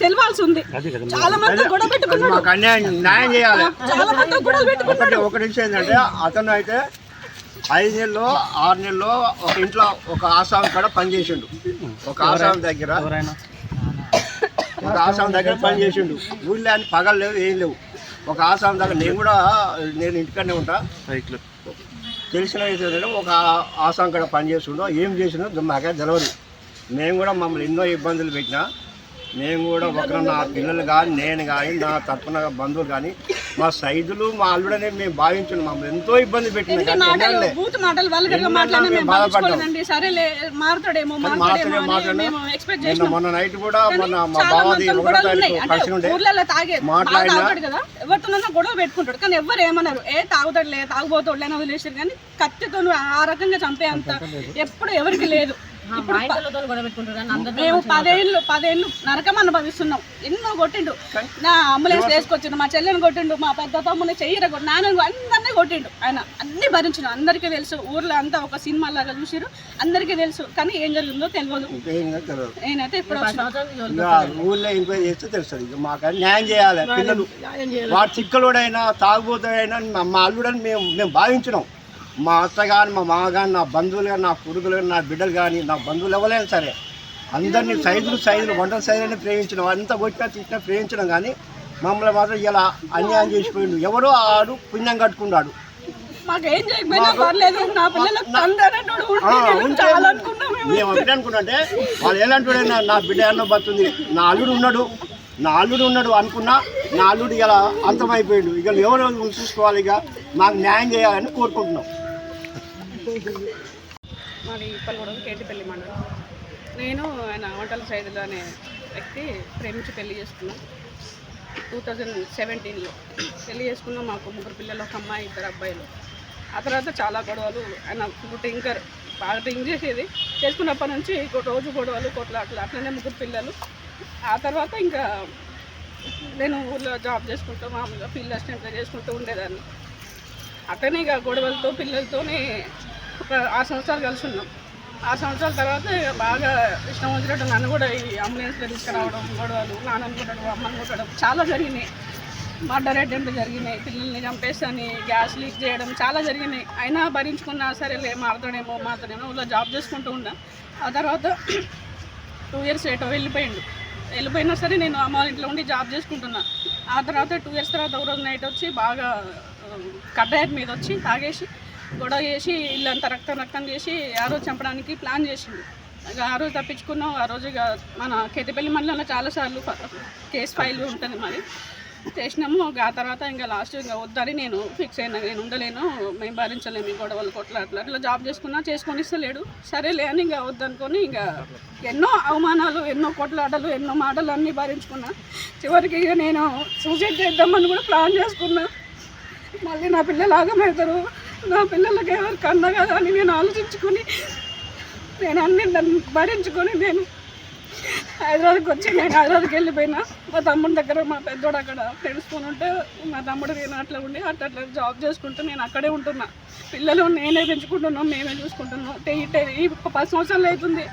తెలియాల్సి ఉంది. చాలా మంది గొడవ పెట్టుకున్నాడు. న్యాయం చేయాలి. చాలా మంది గొడవ పెట్టుకున్నాడు. ఒకటి విషయం ఏంటంటే అతను అయితే 5 నెలల్లో 6 నెలల్లో ఒక ఇంట్లో ఒక ఆసాం కూడా పనిచేసిండు. ఒక ఆసాం దగ్గర పనిచేసిండు. ఊళ్ళో అని పగలు లేవు, ఏం లేవు. ఒక ఆసాం దగ్గర నేను ఇంటికనే ఉంటా. తెలిసిన విషయం ఒక ఆసాం కూడా పనిచేస్తుండో ఏం చేసిండో మాకే తెలియదు. మేము కూడా మమ్మల్ని ఎన్నో ఇబ్బందులు పెట్టినా మేము కూడా ఒకరు నా పిల్లలు కానీ నేను కానీ నా తరపున బంధువులు కానీ మా సైదులు మా అల్లుడనే మేము భావించున్నాం. మమ్మల్ని ఎంతో ఇబ్బంది పెట్టినాం. మొన్న నైట్ కూడా మొన్న మా బావది 1వ తారీఖు కలిసి ఉండే మాట్లాడినా ఎవరితోనన్నా గొడవ పెట్టుకుంటాడు. కానీ ఎవరు ఏమన్నారు, తాగుతాడులే తాగుబోతాడులే అని వదిలేసారు. కానీ కత్తితో ఆ రకంగా చంపే అంత ఎప్పుడు ఎవరికి లేదు. మేము 10 ఏళ్ళు నరకం అనుభవిస్తున్నాం. ఎన్నో కొట్టిండు. నా అంబులెన్స్ వేసుకొచ్చిండు, మా చెల్లెని కొట్టిండు, మా పెద్ద తమ్ముని చెయ్యర నాన్న అందరినీ కొట్టిండు. ఆయన అన్ని భరించిన అందరికీ తెలుసు. ఊర్లో అంతా ఒక సినిమా లాగా చూసిరు, అందరికీ తెలుసు. కానీ ఏం జరిగిందో తెలియదు. నేనైతే ఇప్పుడు ఊళ్ళో ఎంక్వైరీ చేస్తే తెలుస్తుంది. మాకు న్యాయం చేయాలి. పిల్లలు వాడు చిక్కలోడైనా తాగుబోతాడైనా మా అల్లుడని మేము భావించినాం. మా అత్త కానీ మా మామ కానీ నా బంధువులు కానీ నా కొడుకులు కానీ నా బిడ్డలు కానీ నా బంధువులు ఎవరైనా సరే అందరినీ సైజులు వంటల సైజులని ప్రేమించడం, అంతా కొట్టినా తిట్టినా ప్రేమించడం. కానీ మమ్మల్ని మాత్రం ఇలా అన్యాయం చేసిపోయిండు. ఎవరో ఆడు పుణ్యం కట్టుకున్నాడు. మేము ఒకటి అనుకున్నంటే వాళ్ళు ఎలాంటి నా బిడ్డ ఎన్నో బతుంది, నా అల్లుడు ఉన్నాడు అనుకున్నా నా అల్లుడు ఇలా అంతమైపోయిండు. ఇక ఎవరు చూసుకోవాలి, ఇక మాకు న్యాయం చేయాలని కోరుకుంటున్నాం. మాది ఇప్పలగూడెం కేటిపల్లి మండలం. నేను ఆయన వంటల సైదులు అనే వ్యక్తి ప్రేమించి పెళ్లి చేసుకున్నాను. 2017లో పెళ్లి చేసుకున్నాం. మాకు 3 పిల్లలు, ఒక అమ్మాయి, 2 అబ్బాయిలు. ఆ తర్వాత చాలా గొడవలు. ఆయన టింకర్ బాగా టింక్ చేసేది. చేసుకున్నప్పటి నుంచి రోజు గొడవలు, కొట్లాటలు, అట్లనే 3 పిల్లలు. ఆ తర్వాత ఇంకా నేను ఊళ్ళో జాబ్ చేసుకుంటూ మామూలుగా ఫీల్డ్ అసిస్టెంట్గా చేసుకుంటూ ఉండేదాన్ని. అట్లనే ఇక గొడవలతో పిల్లలతోనే ఒక 6 సంవత్సరాలు కలిసి ఉన్నాం. 6 సంవత్సరాల తర్వాత బాగా ఇష్టం వచ్చినట్టు నన్ను కూడా ఈ అంబులెన్స్లో తీసుకురావడం, గొడవలు, నాన్నని కొట్టడం, అమ్మని కొట్టడం చాలా జరిగినాయి. మర్డర్ అటెంప్ట్ జరిగినాయి. పిల్లల్ని చంపేస్తాని గ్యాస్ లీక్ చేయడం చాలా జరిగినాయి. అయినా భరించుకున్నా సరేలే మారుతాడేమో ఊళ్ళో జాబ్ చేసుకుంటూ ఉన్నా. ఆ తర్వాత 2 ఇయర్స్ ఏటో వెళ్ళిపోయినా సరే నేను అమ్మ ఇంట్లో ఉండి జాబ్ చేసుకుంటున్నా. ఆ తర్వాత 2 ఇయర్స్ తర్వాత ఒక రోజు నైట్ వచ్చి బాగా కడ్డాయర్ మీద వచ్చి తాగేసి గొడవ చేసి ఇల్లంతా రక్తం చేసి ఆ రోజు చంపడానికి ప్లాన్ చేసిండు. ఇక ఆ రోజు తప్పించుకున్నాం. ఆ రోజు ఇక మన కేతిపల్లి మండలంలో చాలాసార్లు కేసు ఫైల్ ఉంటుంది మరి చేసినాము. ఆ తర్వాత ఇంకా లాస్ట్ ఇంకా వద్దని నేను ఫిక్స్ అయినా, నేను ఉండలేను, మేము భరించలేము ఈ గొడవలు అట్లా జాబ్ చేసుకొని ఇస్తలేడు. సరేలే అని ఇంకా వద్దనుకొని ఇంకా ఎన్నో అవమానాలు, ఎన్నో కొట్లాటలు, ఎన్నో మాటలు అన్నీ భరించుకున్నా. చివరికి ఇక నేను సూసైడ్ చేద్దామని కూడా ప్లాన్ చేసుకున్నా. మళ్ళీ నా పిల్లలు ఆగమవుతారు, నా పిల్లలకి ఎవరు కన్నా కదా అని నేను ఆలోచించుకొని నేను అన్ని భరించుకొని నేను హైదరాబాద్కి వచ్చి నేను హైదరాబాద్కి వెళ్ళిపోయినా. మా తమ్ముడి దగ్గర మా పెద్దోడు అక్కడ ఫ్రెండ్స్ ఫోన్ ఉంటే మా తమ్ముడు నేను అట్లా ఉండి అట్లా జాబ్ చేసుకుంటూ నేను అక్కడే ఉంటున్నా. పిల్లలు నేనే పెంచుకుంటున్నాం, మేమే చూసుకుంటున్నాం. ఈ 10 సంవత్సరాలు అవుతుంది.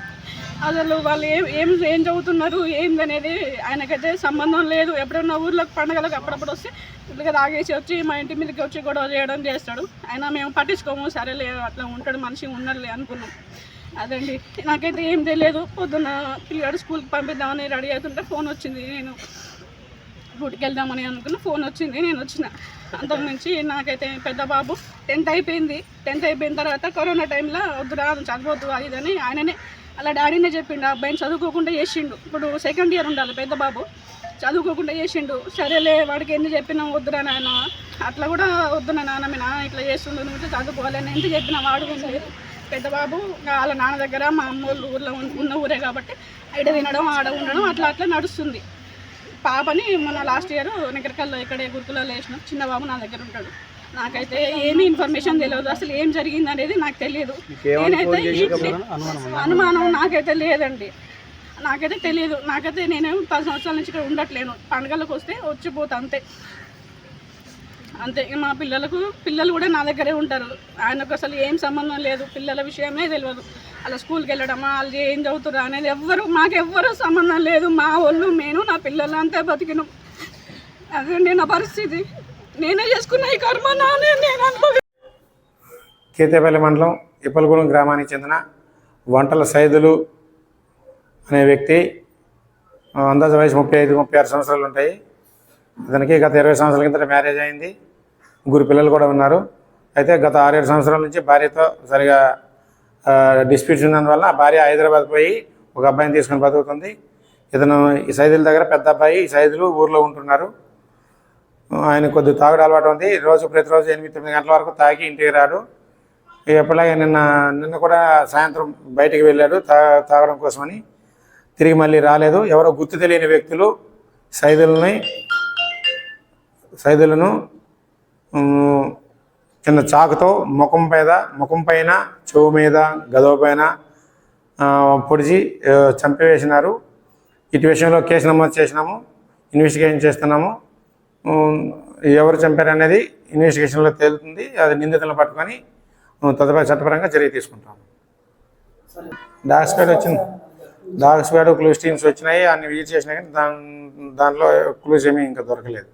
అసలు వాళ్ళు ఏం చదువుతున్నారు ఏందనేది ఆయనకైతే సంబంధం లేదు. ఎప్పుడైనా ఊర్లోకి పండుగలకు అప్పుడప్పుడు వస్తే ఇట్లా తాగేసి వచ్చి మా ఇంటి మీదకి వచ్చి గొడవ చేయడం చేస్తాడు. అయినా మేము పట్టించుకోము, సరేలే అట్లా ఉంటాడు మనిషి ఉన్నట్లే అనుకున్నాం. అదండి, నాకైతే ఏం తెలియదు. పొద్దున్న పిల్లడు స్కూల్కి పంపిద్దామని రెడీ అవుతుంటే ఫోన్ వచ్చింది. నేను గుడికి వెళ్దామని అనుకున్న ఫోన్ వచ్చింది, నేను వచ్చిన. అంతకుమించి నాకైతే పెద్ద బాబు 10th అయిపోయింది. 10th అయిపోయిన తర్వాత కరోనా టైంలో వద్దురా చదవద్దు అది ఇదని ఆయననే అలా డాడీనే చెప్పిండు. ఆ అబ్బాయిని చదువుకోకుండా చేసిండు. ఇప్పుడు 2nd ఇయర్ ఉండాలి పెద్ద బాబు, చదువుకోకుండా చేసిండు. సరేలే వాడికి ఎన్ని చెప్పినా వద్దురా నాన్న, అట్లా కూడా వద్దునా నాన్న, మీ నాన్న ఇట్లా చేస్తుండు, నువ్వు ఇట్లా చదువుకోవాలని ఎంత చెప్పినా వాడు లేదు. పెద్ద బాబు వాళ్ళ నాన్న దగ్గర మా అమ్మోళ్ళు ఊర్లో ఉన్న ఊరే కాబట్టి ఐడ తినడం ఆడ ఉండడం అట్లా నడుస్తుంది. పాపని మన లాస్ట్ ఇయర్ నికరకల్లో ఇక్కడే గురుకులలో వేసినాం. చిన్న బాబు నా దగ్గర ఉంటాడు. నాకైతే ఏమీ ఇన్ఫర్మేషన్ తెలియదు, అసలు ఏం జరిగింది అనేది నాకు తెలియదు. నేనైతే అనుమానం నాకైతే లేదండి, నాకైతే తెలియదు. నాకైతే నేను 10 సంవత్సరాల నుంచి ఇక్కడ ఉండట్లేను. పండుగలకు వస్తే వచ్చిపోతా అంతే. అంతే. మా పిల్లలు కూడా నా దగ్గరే ఉంటారు. ఆయనకు అసలు ఏం సంబంధం లేదు, పిల్లల విషయమే తెలియదు. అలా స్కూల్కి వెళ్ళడమా, వాళ్ళు ఏం చదువుతారు అనేది మాకెవ్వరూ సంబంధం లేదు. మా వాళ్ళు నేను నా పిల్లలు అంతే బతికినాం. అదండి నా పరిస్థితి. నేనే చేసుకున్న ఈ కర్మ నానే నేను అనుభవి. కేతేపల్లి మండలం ఇప్పలగూడెం గ్రామానికి చెందిన వంటల సైదులు అనే వ్యక్తి అందాజ వయసు 35-36 సంవత్సరాలు ఉంటాయి. అతనికి గత 20 సంవత్సరాల కింద మ్యారేజ్ అయింది. 3 పిల్లలు కూడా ఉన్నారు. అయితే గత 6-7 సంవత్సరాల నుంచి భార్యతో సరిగా డిస్ప్యూట్స్ ఉన్నందువల్ల ఆ భార్య హైదరాబాద్ పోయి ఒక అబ్బాయిని తీసుకొని బతుకుతుంది. ఇతను ఈ సైదుల దగ్గర పెద్ద అబ్బాయి, ఈ సైదులు ఊర్లో ఉంటున్నారు. ఆయన కొద్ది తాగుడు అలవాటు ఉంది. ప్రతిరోజు 8-9 గంటల వరకు తాగి ఇంటికి రాడు. ఎప్పటిలాగే నిన్న కూడా సాయంత్రం బయటికి వెళ్ళాడు తాగడం కోసమని. తిరిగి మళ్ళీ రాలేదు. ఎవరో గుర్తు తెలియని వ్యక్తులు సైదులను చిన్న చాకుతో ముఖం పైన, చెవు మీద, గదవ పైన పొడిచి చంపివేసినారు. ఇటు విషయంలో కేసు నమోదు చేసినాము, ఇన్వెస్టిగేషన్ చేస్తున్నాము. ఎవరు చంపారనేది ఇన్వెస్టిగేషన్లో తేలుతుంది. అది నిందితులను పట్టుకొని తదుపరి చట్టపరంగా చర్య తీసుకుంటాము. డాగ్ స్క్వాడ్ క్లూస్ టీమ్స్ వచ్చినాయి, అన్ని విజిట్ చేసినాయి, కానీ దాంట్లో క్లూస్ ఏమీ ఇంకా దొరకలేదు.